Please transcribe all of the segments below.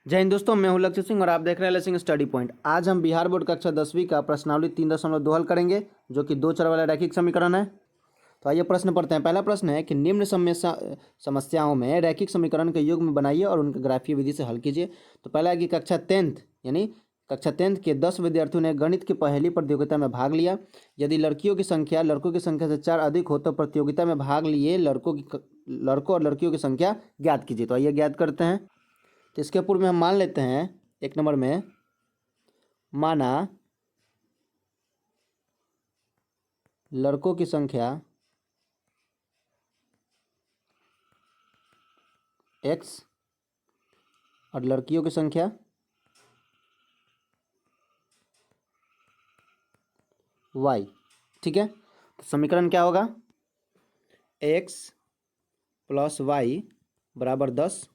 जय हिंद दोस्तों, मैं हूं लक्ष्य सिंह और आप देख रहे हैं लक्ष्य स्टडी पॉइंट। आज हम बिहार बोर्ड कक्षा 10वीं का प्रश्नावली 3.2 हल करेंगे, जो कि 2 चर वाला रैखिक समीकरण है। तो आइए प्रश्न पढ़ते हैं। पहला प्रश्न है कि निम्न समस्याओं में रैखिक समीकरण के युग्म बनाइए और उनके ग्राफीय विधि से हल कीजिए। तो पहला है कि कक्षा 10th के 10 विद्यार्थियों ने गणित की पहली प्रतियोगिता में भाग लिया। यदि लड़कियों की संख्या लड़कों की संख्या से 4 अधिक हो तो प्रतियोगिता में भाग लिए लड़कों और लड़कियों की संख्या ज्ञात कीजिए। तो आइए ज्ञात करते हैं। तो इसके पूर्व में हम मान लेते हैं, 1 नंबर में माना लड़कों की संख्या x और लड़कियों की संख्या y। ठीक है, तो समीकरण क्या होगा? x प्लस वाई बराबर 10।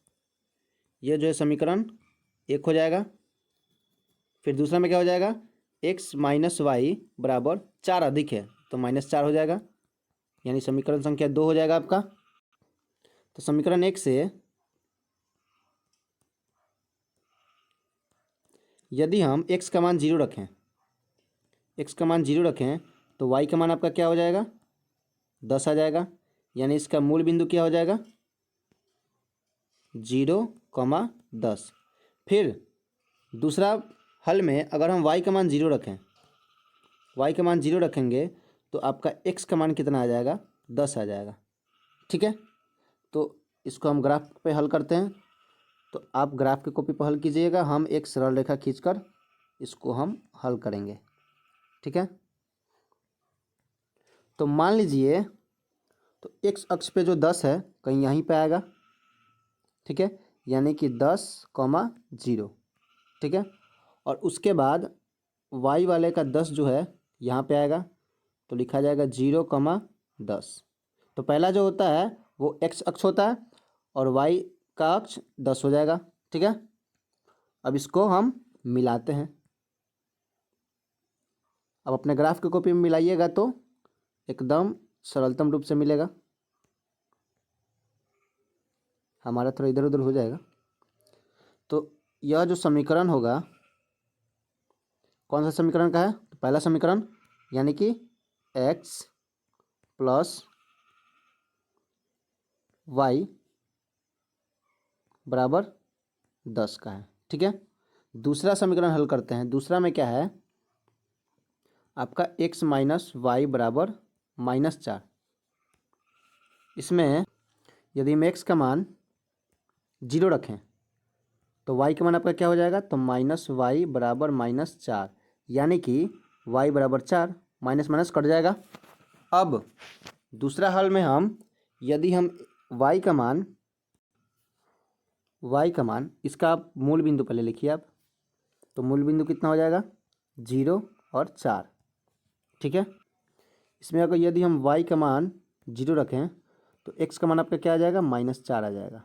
ये जो है समीकरण 1 हो जाएगा। फिर दूसरा में क्या हो जाएगा? x माइनस वाई बराबर 4 अधिक है तो -4 हो जाएगा, यानी समीकरण संख्या 2 हो जाएगा आपका। तो समीकरण 1 से यदि हम x का मान 0 रखें, तो y का मान आपका क्या हो जाएगा? 10 आ जाएगा, यानी इसका मूल बिंदु क्या हो जाएगा? 0,10। फिर दूसरा हल में अगर हम y का मान 0 रखेंगे तो आपका x का मान कितना आ जाएगा? 10 आ जाएगा। ठीक है, तो इसको हम ग्राफ पे हल करते हैं। तो आप ग्राफ की कॉपी पर हल कीजिएगा, हम एक सरल रेखा खींचकर इसको हम हल करेंगे। ठीक है, तो मान लीजिए, तो x अक्ष पे जो 10 है कहीं यहीं पे आएगा। ठीक है, यानी कि 10,0। ठीक है, और उसके बाद y वाले का 10 जो है यहाँ पे आएगा, तो लिखा जाएगा 0,10। तो पहला जो होता है वो x अक्ष होता है और y का अक्ष 10 हो जाएगा। ठीक है, अब इसको हम मिलाते हैं। अब अपने ग्राफ की कॉपी में मिलाइएगा तो एकदम सरलतम रूप से मिलेगा। हमारा थोड़ा इधर उधर हो जाएगा। तो यह जो समीकरण होगा, कौन सा समीकरण का है? तो पहला समीकरण यानी कि x प्लस वाई बराबर 10 का है। ठीक है, दूसरा समीकरण हल करते हैं। दूसरा में क्या है आपका? x माइनस वाई बराबर -4। इसमें यदि हम x का मान 0 रखें तो y का मान आपका क्या हो जाएगा? तो -y बराबर -4, यानी कि y बराबर 4, माइनस माइनस कट जाएगा। अब दूसरा हल में यदि हम y का मान इसका आप मूल बिंदु पहले लिखिए आप। तो मूल बिंदु कितना हो जाएगा? 0 और 4। ठीक है, इसमें अगर यदि हम y का मान 0 रखें तो x का मान आपका क्या आ जाएगा? -4 आ जाएगा,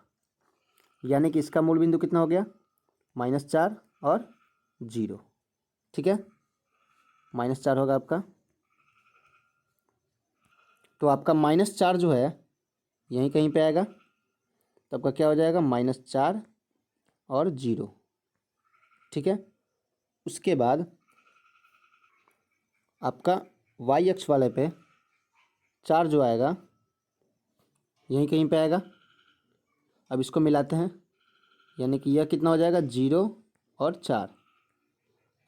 यानी कि इसका मूल बिंदु कितना हो गया? -4 और 0। ठीक है, -4 होगा आपका। तो आपका -4 जो है यहीं कहीं पे आएगा, तो आपका क्या हो जाएगा? -4 और 0। ठीक है, उसके बाद आपका y अक्ष वाले पे 4 जो आएगा यहीं कहीं पे आएगा। अब इसको मिलाते हैं, यानी कि यह कितना हो जाएगा? 0 और 4।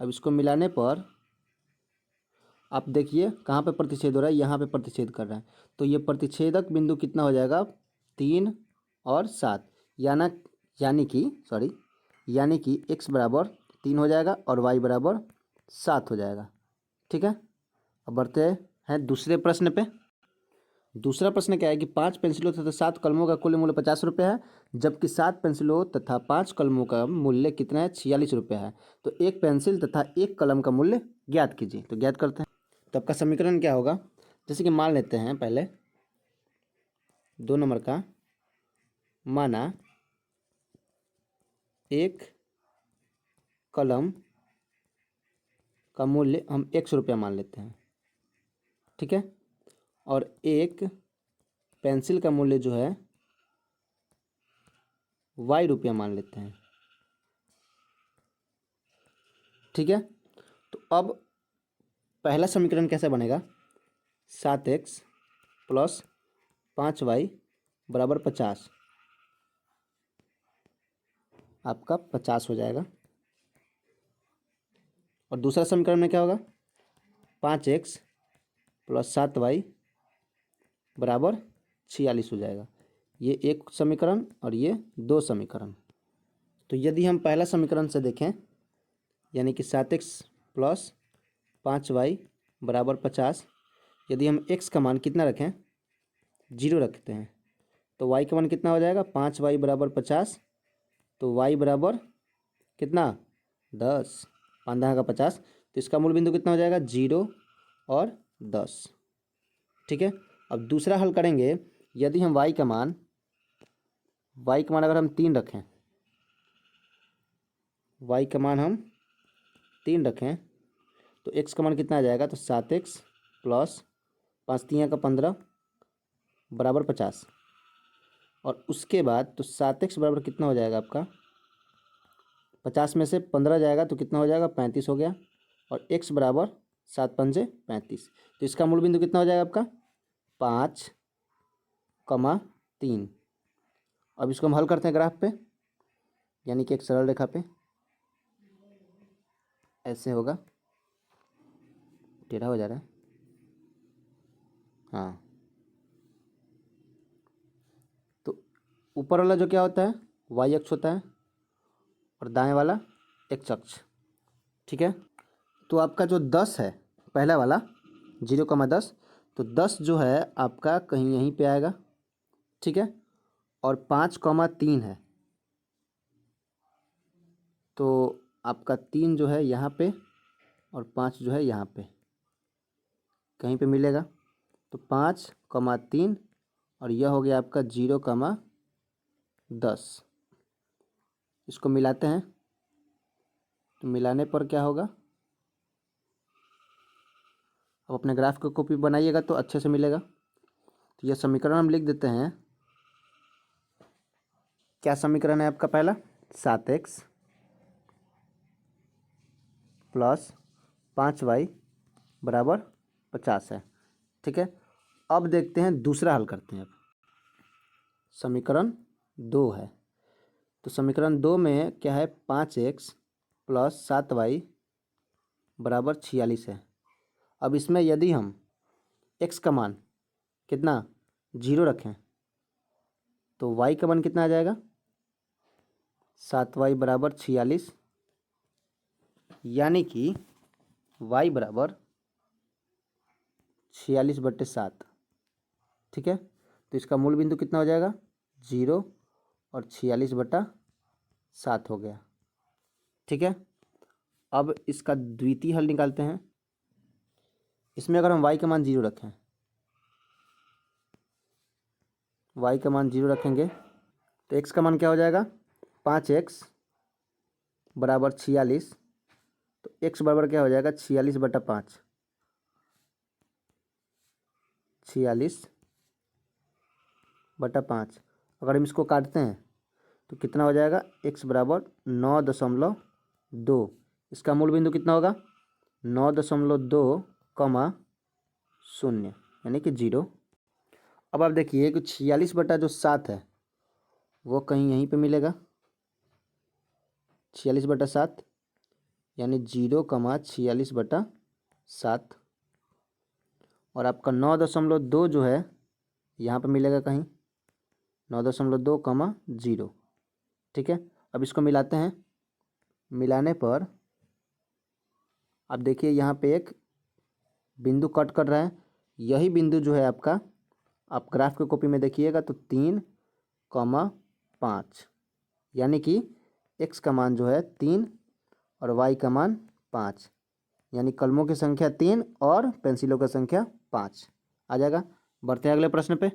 अब इसको मिलाने पर आप देखिए कहाँ पे प्रतिच्छेद हो रहा है? यहाँ पे प्रतिच्छेद कर रहा है। तो ये प्रतिच्छेदक बिंदु कितना हो जाएगा? 3 और 7, यानी कि x बराबर 3 हो जाएगा और y बराबर 7 हो जाएगा। ठीक है, अब बढ़ते हैं दूसरे प्रश्न पे। दूसरा प्रश्न क्या है कि 5 पेंसिलों तथा 7 कलमों का कुल मूल्य 50 रुपये है, जबकि 7 पेंसिलों तथा 5 कलमों का मूल्य कितना है? 46 रुपये है। तो एक पेंसिल तथा एक कलम का मूल्य ज्ञात कीजिए। तो ज्ञात करते हैं। तो आपका समीकरण क्या होगा? जैसे कि मान लेते हैं पहले 2 नंबर का, माना एक कलम का मूल्य हम 100 रुपया मान लेते हैं। ठीक है, और एक पेंसिल का मूल्य जो है y रुपया मान लेते हैं। ठीक है। तो अब पहला समीकरण कैसे बनेगा, 7x प्लस 5y बराबर 50, आपका 50 हो जाएगा। और दूसरा समीकरण में क्या होगा, 5x प्लस 7y बराबर 46 हो जाएगा। ये एक समीकरण और ये दो समीकरण। तो यदि हम पहला समीकरण से देखें, यानी कि 7x प्लस 5y बराबर 50, यदि हम x का मान कितना रखें, 0 रखते हैं, तो y का मान कितना हो जाएगा, 5y बराबर 50, तो y बराबर कितना 10, 5 का 50, तो इसका मूल बिंदु कितना हो जाएगा, 0 और 10। ठीक है। अब दूसरा हल करेंगे, यदि हम y का मान अगर हम 3 रखें, y का मान हम 3 रखें, तो x का मान कितना आ जाएगा, तो 7x प्लस 5 का 15 बराबर 50। और उसके बाद तो 7x बराबर कितना हो जाएगा आपका, 50 में से 15 जाएगा तो कितना हो जाएगा, 35 हो गया। और x बराबर 7×5 = 35, तो इसका मूल बिंदु कितना हो जाएगा आपका, 5,3। अब इसको हम हल करते हैं ग्राफ पे, यानी कि एक सरल रेखा पे, ऐसे होगा, टेढ़ा हो जा रहा है, हाँ। तो ऊपर वाला जो क्या होता है, y अक्ष होता है, और दाएं वाला x अक्ष। ठीक है। तो आपका जो 10 है, पहला वाला 0,10, तो 10 जो है आपका कहीं यहीं पे आएगा। ठीक है। और 5,3 है, तो आपका 3 जो है यहाँ पे और 5 जो है यहाँ पे कहीं पे मिलेगा। तो 5,3 और यह हो गया आपका 0,10। इसको मिलाते हैं, तो मिलाने पर क्या होगा, अब अपने ग्राफ को कॉपी बनाइएगा तो अच्छे से मिलेगा। तो यह समीकरण हम लिख देते हैं। क्या समीकरण है आपका पहला, 7x प्लस 5y बराबर 50 है। ठीक है। अब देखते हैं दूसरा हल करते हैं। अब समीकरण 2 है, तो समीकरण 2 में क्या है, 5x प्लस 7y बराबर 46 है। अब इसमें यदि हम x का मान कितना 0 रखें, तो y का मान कितना आ जाएगा, 7y बराबर 46, यानी कि y बराबर 46/7। ठीक है। तो इसका मूल बिंदु कितना हो जाएगा, 0 और 46/7 हो गया। ठीक है। अब इसका द्वितीय हल निकालते हैं। इसमें अगर हम y का मान 0 रखें, y का मान 0 रखेंगे, तो x का मान क्या हो जाएगा, 5x बराबर 46, तो x बराबर क्या हो जाएगा, 46/5, 46/5। अगर हम इसको काटते हैं तो कितना हो जाएगा, x बराबर 9.2। इसका मूल बिंदु कितना होगा, 9.2, यानी कि 0। अब आप देखिए कि 46/7 है वो कहीं यहीं पे मिलेगा, 46/7 यानी 0,46/7। और आपका 9.2 जो है यहाँ पे मिलेगा कहीं 9.2, 0। ठीक है। अब इसको मिलाते हैं, मिलाने पर आप देखिए यहाँ पे एक बिंदु कट कर रहा है। यही बिंदु जो है आपका, आप ग्राफ की कॉपी में देखिएगा तो 3,5, यानी कि x का मान जो है 3 और y का मान 5, यानी कलमों की संख्या 3 और पेंसिलों की संख्या 5 आ जाएगा। बढ़ते हैं अगले प्रश्न पे।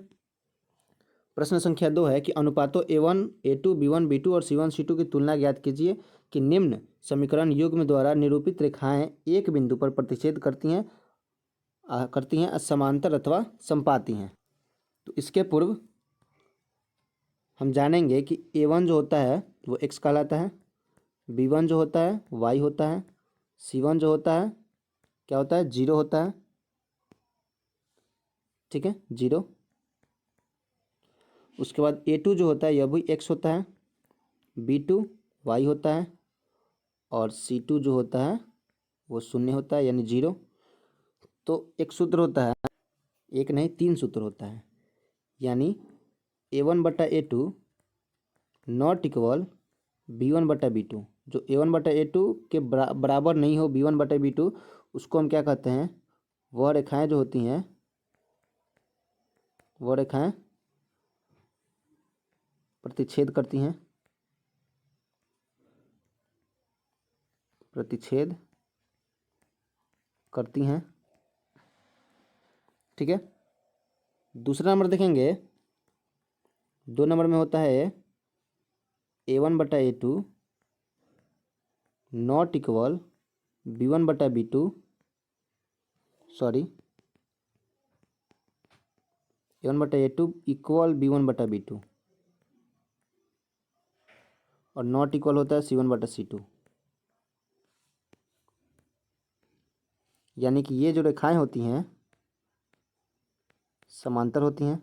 प्रश्न संख्या 2 है कि अनुपातों a1 a2 b1 b2 और c1 c2 की तुलना ज्ञात कीजिए कि निम्न समीकरण युग्म द्वारा निरूपित रेखाएं एक बिंदु पर प्रतिच्छेद करती हैं समांतर अथवा संपाती हैं। तो इसके पूर्व हम जानेंगे कि a1 जो होता है वो x कहलाता है, b1 जो होता है y होता है, C1 जो होता है क्या होता है, 0 होता है, ठीक है, 0। उसके बाद A2 जो होता है यह भी x होता है, B2 y होता है, और C2 जो होता है वो 0 होता है यानी 0। तो एक सूत्र होता है, एक नहीं 3 सूत्र होता है, यानी A1/A2 नॉट इक्वल B1/B2। जो A1/A2 के बराबर नहीं हो B1/B2, उसको हम क्या कहते हैं, वह रेखाएं जो होती हैं वह रेखाएं प्रतिच्छेद करती हैं, प्रतिच्छेद करती हैं, ठीक है। दूसरा नंबर देखेंगे, 2 नंबर में होता है A1/A2 not equal B1/B2, sorry A1/A2 equal B1/B2, और नॉट इक्वल होता है C1/C2। यानी कि ये जो रेखाएं होती हैं समांतर होती हैं,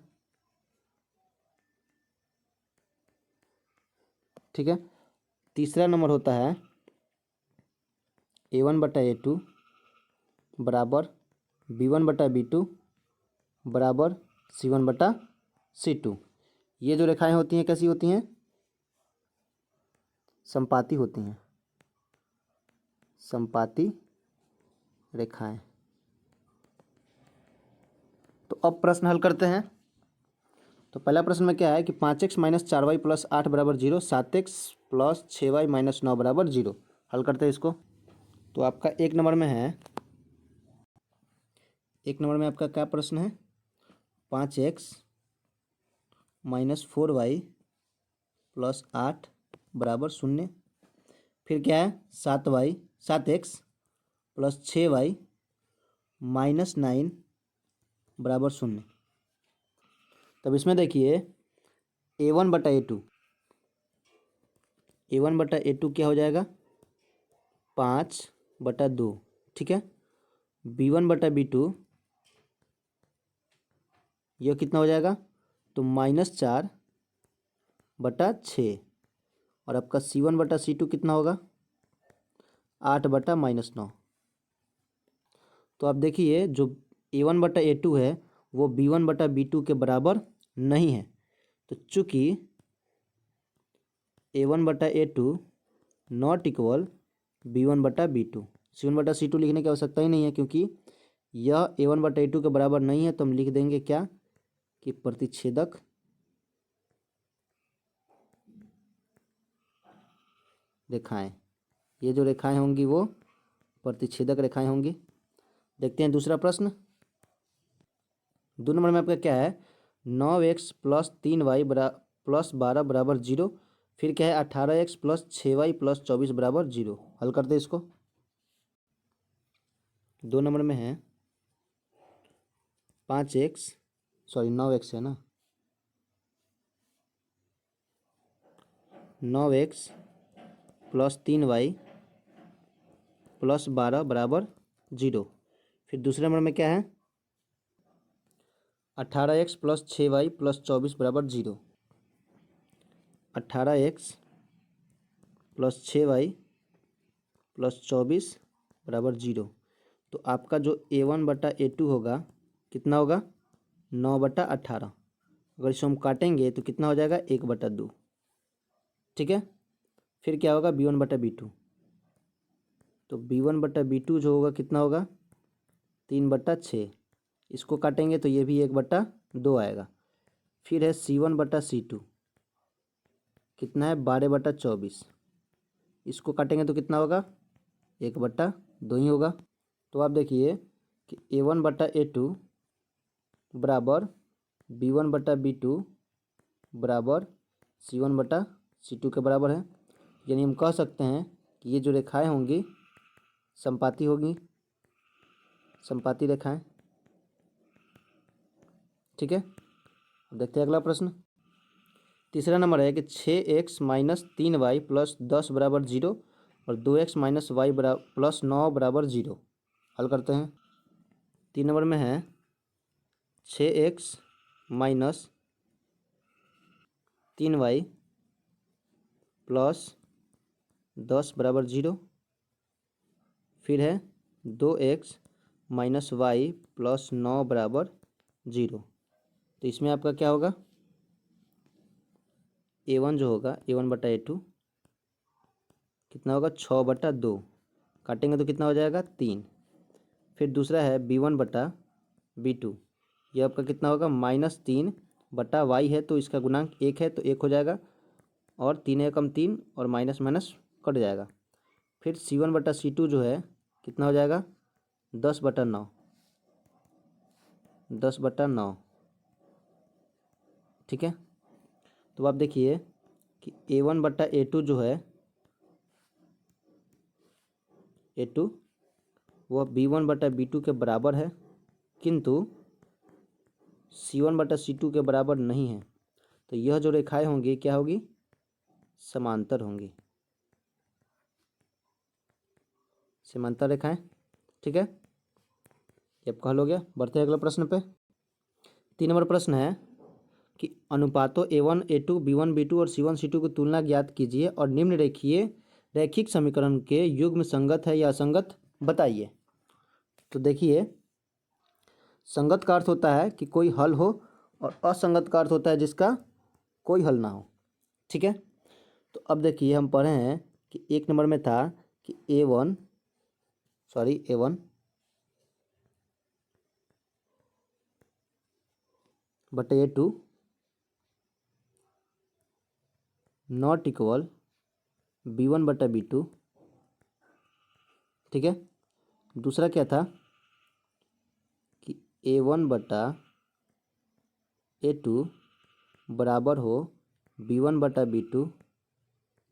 ठीक है। तीसरा नंबर होता है A1/A2 बराबर B1/B2 बराबर C1/C2। ये जो रेखाएं होती हैं कैसी होती हैं, समपाती होती हैं, समपाती रेखाएं। तो अब प्रश्न हल करते हैं। तो पहला प्रश्न में क्या है कि 5x - 4y + 8 = 0, 7x + 6y - 9 = 0। हल करते हैं इसको। तो आपका एक नंबर में है, एक नंबर में आपका क्या प्रश्न है, 5x - 4y + 8 = 0। फिर क्या है 7x + 6y - 9 = 0। तब इसमें देखिए A1/A2, A1/A2 क्या हो जाएगा, 5/2, ठीक है। B1/B2 यह कितना हो जाएगा, तो -4/6। और आपका C1/C2 कितना होगा, 8/-9। तो आप देखिए जो A1/A2 है वो B1/B2 के बराबर नहीं है। तो चूंकि A1/A2 not equal B1/B2, C1/C2 लिखने की आवश्यकता ही नहीं है, क्योंकि यह A1/A2 के बराबर नहीं है। तो हम लिख देंगे क्या कि प्रतिच्छेदक रेखाएं, ये जो रेखाएं होंगी वो प्रतिच्छेदक रेखाएं होंगी। देखते हैं दूसरा प्रश्न। 2 नंबर में आपका क्या है, 9x + 3y + 12 = 0। फिर क्या है 18x + 6y + 24 = 0। हल करते हैं इसको। 2 नंबर में है 5x, सॉरी 9x है ना, 9x + 3y + 12 = 0। फिर दूसरे नंबर में क्या है 18x + 6y + 24 = 0। 18x + 6y + 24 = 0। तो आपका जो A1/A2 होगा कितना होगा, 9/18। अगर इसको हम काटेंगे तो कितना हो जाएगा, 1/2, ठीक है। फिर क्या होगा B1/B2, तो B1/B2 जो होगा कितना होगा, 3/6। इसको काटेंगे तो ये भी 1/2 आएगा। फिर है C1/C2, कितना है 12/24। इसको काटेंगे तो कितना होगा, 1/2 ही होगा। तो आप देखिए कि A1/A2 बराबर B1/B2 बराबर C1/C2 के बराबर है। यानी हम कह सकते हैं कि ये जो रेखाएं होंगी समपाती होगी, समपाती रेखाएं, ठीक है। अब देखते हैं अगला प्रश्न। तीसरा नंबर है कि 6x - 3y + 10 = 0 और 2x माइनस वाई प्लस 9 बराबर 0। हल करते हैं। 3 नंबर में है 6x माइनस 3y प्लस 10 बराबर 0। फिर है 2x माइनस वाई प्लस 9 बराबर 0। तो इसमें आपका क्या होगा, a1 जो होगा a1 बटा a2 कितना होगा 6 बटा 2, काटेंगे तो कितना हो जाएगा 3। फिर दूसरा है b1 बटा b2, ये आपका कितना होगा -3 बटा y है तो इसका गुणांक 1 है तो 1 हो जाएगा, और 3 है कम 3 और माइनस माइनस कट जाएगा। फिर c1 बटा c2 जो है कितना हो जाएगा 10 बटा 9, 10 बटा 9। ठीक है, तो आप देखिए कि a1 बटा a2 जो है a2 वह b1 बटा b2 के बराबर है, किंतु c1 बटा c2 के बराबर नहीं है। तो यह जो रेखाएं होंगी क्या होगी, समांतर होंगी, समांतर रेखाएं। ठीक है, ये आपका हल हो गया। बढ़ते हैं अगले प्रश्न पे। 3 नंबर प्रश्न है कि अनुपातों a1 a2 b1 b2 और c1 c2 की तुलना ज्ञात कीजिए और निम्न रैखिक समीकरण के युग्म संगत है या असंगत बताइए। तो देखिए, संगत का अर्थ होता है कि कोई हल हो, और असंगत का अर्थ होता है जिसका कोई हल ना हो। ठीक है, तो अब देखिए हम पढ़े हैं कि 1 नंबर में था कि a1 बटे a2 नॉट इक्वल b1 बटा b2। ठीक है, दूसरा क्या था कि a1 बटा a2 बराबर हो b1 बटा b2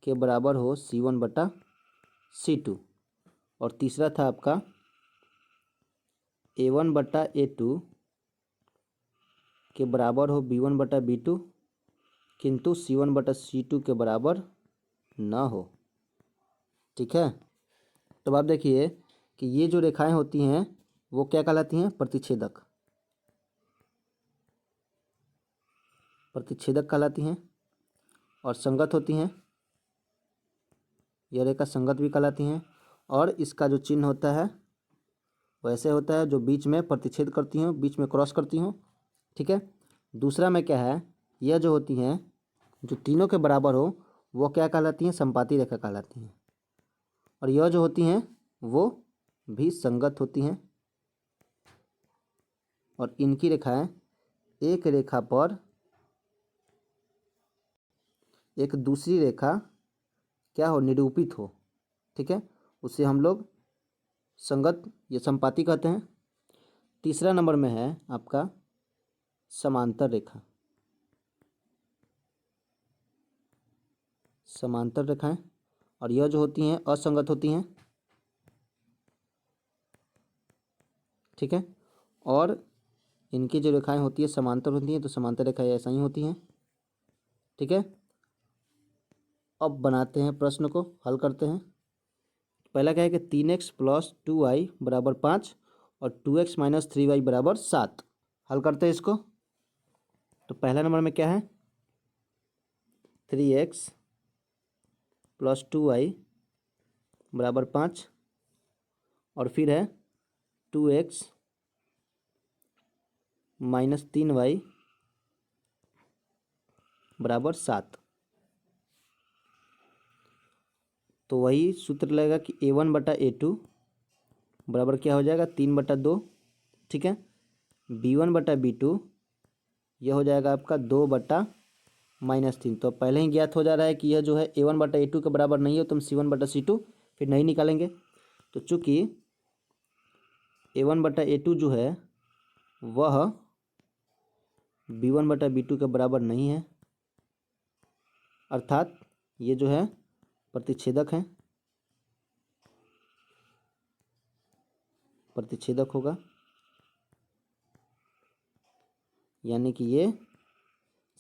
के बराबर हो c1 बटा c2। और तीसरा था आपका a1 बटा a2 के बराबर हो b1 बटा b2 किंतु c1 बटा c2 के बराबर ना हो। ठीक है, तो आप देखिए कि ये जो रेखाएं होती हैं वो क्या कहलाती हैं, प्रतिच्छेदक, प्रतिच्छेदक कहलाती हैं, और संगत होती हैं, यह रेखा संगत भी कहलाती हैं। और इसका जो चिन्ह होता है वैसे होता है जो बीच में प्रतिच्छेद करती हों, बीच में क्रॉस करती हों। ठीक है, दूसरा में क्या है, यह जो होती हैं जो तीनों के बराबर हो वो क्या कहलाती हैं, संपाती रेखा कहलाती हैं। और यह जो होती हैं वो भी संगत होती हैं, और इनकी रेखाएं एक रेखा पर एक दूसरी रेखा क्या हो, निरूपित हो। ठीक है, उसे हम लोग संगत या संपाती कहते हैं। तीसरा नंबर में है आपका समांतर रेखा, समांतर रेखाएं, और यह जो होती हैं असंगत होती हैं। ठीक है, और इनकी जो रेखाएं होती है समांतर होती हैं, तो समांतर रेखाएं ऐसा ही होती हैं। ठीक है, अब बनाते हैं प्रश्न को, हल करते हैं। पहला क्या है कि 3x प्लस 2y बराबर 5 और 2x माइनस 3y बराबर 7। हल करते हैं इसको। तो पहला नंबर में क्या है 3x प्लस 2y बराबर 5, और फिर है 2x माइनस 3y बराबर 7। तो वही सूत्र लगेगा कि a1 बटा a2 बराबर क्या हो जाएगा 3 बटा 2। ठीक है, b1 बटा b2 यह हो जाएगा आपका 2 बटा -3। तो पहले ही ज्ञात हो जा रहा है कि यह जो है a1 बटा a2 के बराबर नहीं हो तो हम c1 बटा c2 फिर नहीं निकालेंगे। तो चूँकि a1 बटा a2 जो है वह b1 बटा b2 के बराबर नहीं है, अर्थात ये जो है प्रतिच्छेदक हैं, प्रतिच्छेदक होगा, यानी कि ये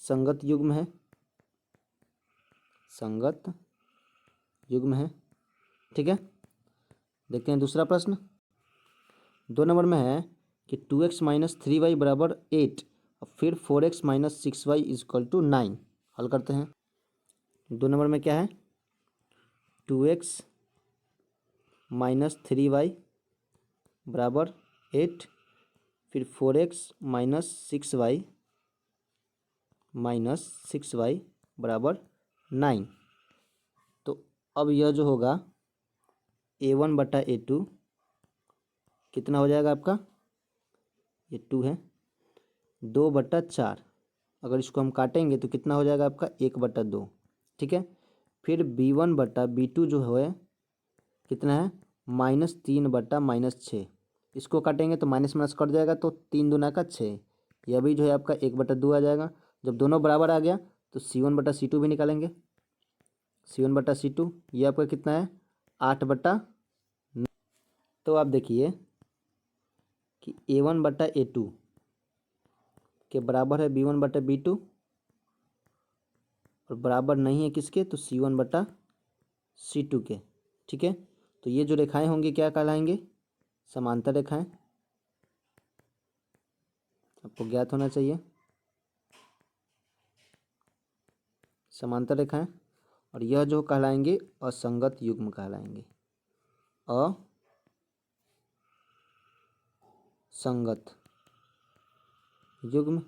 संगत युग्म है, संगत युग्म है। ठीक है, देखते हैं दूसरा प्रश्न। 2 नंबर में है कि 2x-3y बराबर 8 और फिर 4x-6y इजक्वल टू 9। हल करते हैं। 2 नंबर में क्या है, 2x-3y बराबर 8 फिर 4x-6y बराबर 9। तो अब यह जो होगा a1/a2 कितना हो जाएगा आपका, ये 2 है, 2/4। अगर इसको हम काटेंगे तो कितना हो जाएगा आपका 1/2। ठीक है, फिर b1/b2 जो है कितना है, -3/-6। इसको काटेंगे तो माइनस माइनस कट जाएगा, तो 3 दूना का 6। यह भी जो है आपका 1/2 आ जाएगा। जब दोनों बराबर आ गया तो c1/c2 भी निकालेंगे। c1/c2 ये आपका कितना है, 8/। तो आप देखिए कि a1/a2 के बराबर है b1/b2 और बराबर नहीं है किसके, तो c1/c2 के। ठीक है, तो ये जो रेखाएं होंगी क्या कहलाएंगे, समांतर रेखाएं। आपको ज्ञात होना चाहिए समांतर रेखाएं। और यह जो कहलाएंगे असंगत युग्म कहलाएंगे, असंगत युग्म।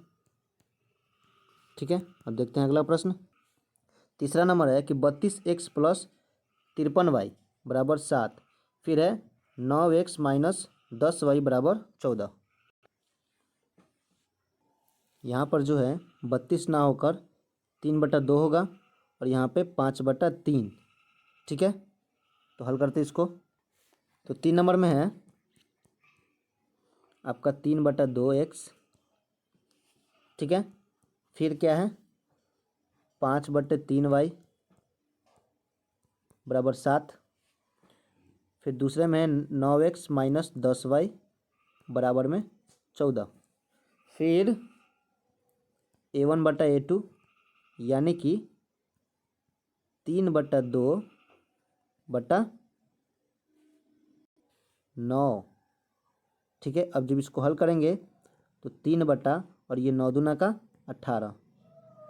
ठीक है, अब देखते हैं अगला प्रश्न। तीसरा नंबर है कि 32x + 53y बराबर 7 फिर है 9x - 10y बराबर 14। यहाँ पर जो है 32 ना होकर 3/2 होगा और यहाँ पे 5/3। ठीक है, तो हल करते इसको। तो 3 नंबर में है आपका 3/2x। ठीक है, फिर क्या है 5/3y बराबर 7। फिर दूसरे में है 9x - 10y बराबर में 14। फिर a1/a2 यानी कि 3/2/9। ठीक है, अब जब इसको हल करेंगे तो 3 और ये 9 दूना का 18,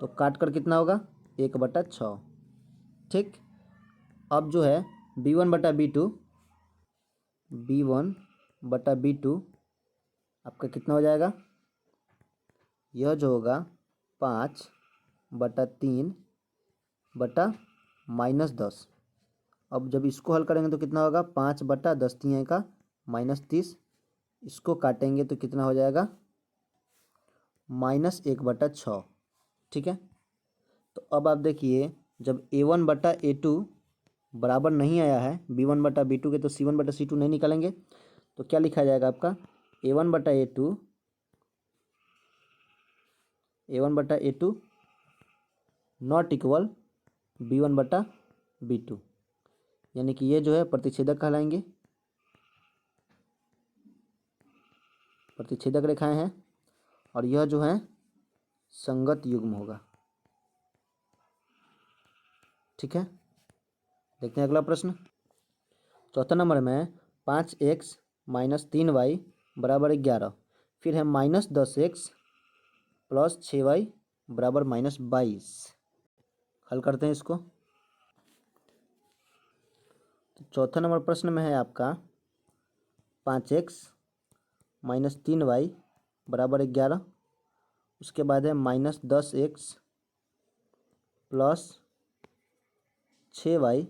तो काट कर कितना होगा 1/6। ठीक, अब जो है b1/b2 आपका कितना हो जाएगा, यह जो होगा 5/3/-10। अब जब इसको हल करेंगे तो कितना होगा 5/10 का -30। इसको काटेंगे तो कितना हो जाएगा -1/6। ठीक है, तो अब आप देखिए जब a1/a2 बराबर नहीं आया है b1/b2 के, तो c1/c2 नहीं निकालेंगे। तो क्या लिखा जाएगा आपका a1/a2 नॉट इक्वल b1/b2, यानी कि ये जो है प्रतिच्छेदक कहलाएंगे, प्रतिच्छेदक रेखाएं हैं। और यह जो है संगत युग्म होगा। ठीक है, देखते हैं अगला प्रश्न। चौथा नंबर में 5x - 3y बराबर 11 फिर है -10x + 6y बराबर -22। हल करते हैं इसको। तो चौथा नंबर प्रश्न में है आपका 5x - 3y बराबर 11। उसके बाद है -10x + 6y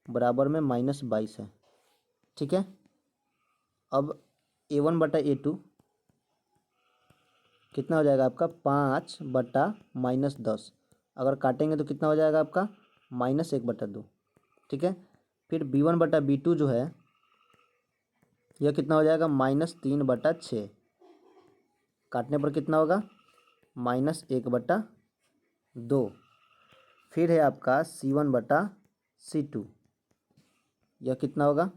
बराबर में -22 है। ठीक है, अब a1/a2 कितना हो जाएगा आपका 5/-10। अगर काटेंगे तो कितना हो जाएगा आपका -1/2। ठीक है, फिर b1/b2 जो है यह कितना हो जाएगा -3/6। काटने पर कितना होगा -1/2। फिर है आपका c1/c2, यह कितना होगा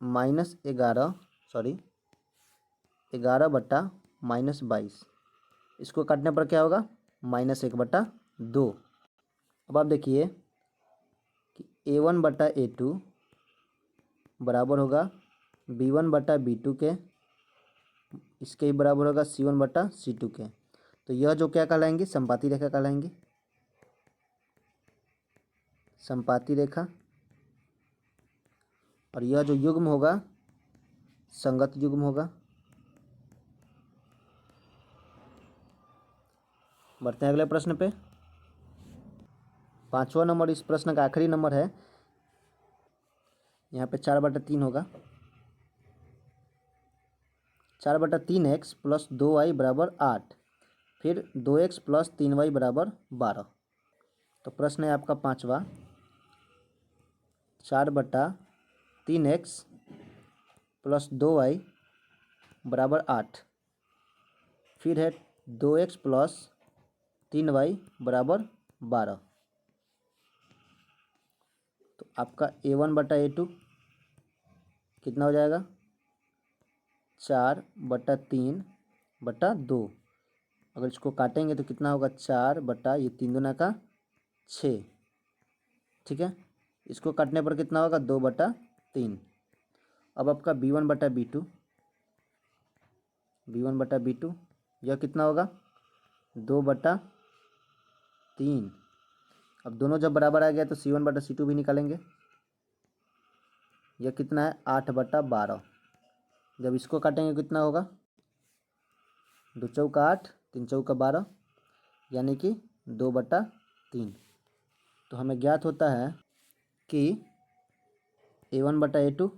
-11/-22। इसको काटने पर क्या होगा -1/2। अब आप देखिए कि A1 बटा A2 बराबर होगा B1 बटा B2 के, इसके ही बराबर होगा C1 बटा C2 के। तो यह जो क्या कहलाएंगी, संपाती रेखा कहलाएंगी, संपाती रेखा। और यह जो युग्म होगा संगत युग्म होगा। बढ़ते हैं अगले प्रश्न पे। 5वां नंबर इस प्रश्न का आखिरी नंबर है। यहाँ पे 4/3 होगा। 4/3x प्लस 2y बराबर 8, फिर 2x प्लस 3y बराबर 12। तो प्रश्न है आपका 5वां, 4/3x प्लस 2y बराबर 8, फिर है 2x प्लस 3y बराबर 12। तो आपका A1 बटा A2 कितना हो जाएगा, 4/3 बटा 2। अगर इसको काटेंगे तो कितना होगा, 4 बटा ये 3 दूना का 6, ठीक है। इसको काटने पर कितना होगा, 2/3। अब आपका B1 बटा B2, B1 बटा B2 यह कितना होगा, 2/3। अब दोनों जब बराबर आ गया तो C1 बटा C2 भी निकालेंगे। यह कितना है, 8/12। जब इसको काटेंगे कितना होगा, 2 चौका 8, 3 चौका 12, यानी कि 2/3। तो हमें ज्ञात होता है कि A1 बटा A2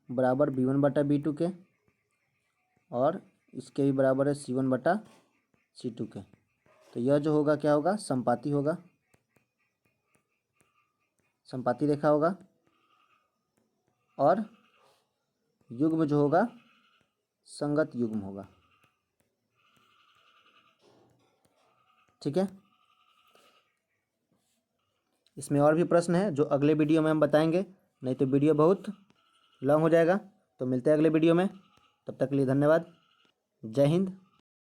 बराबर B1 बटा B2 के, और इसके भी बराबर है C1 बटा C2 के। तो यह जो होगा क्या होगा, संपाती होगा, संपाती रेखा होगा। और युग्म जो होगा संगत युग्म होगा, ठीक है। इसमें और भी प्रश्न है जो अगले वीडियो में हम बताएंगे, नहीं तो वीडियो बहुत लॉन्ग हो जाएगा। तो मिलते हैं अगले वीडियो में, तब तक के लिए धन्यवाद। जय हिंद।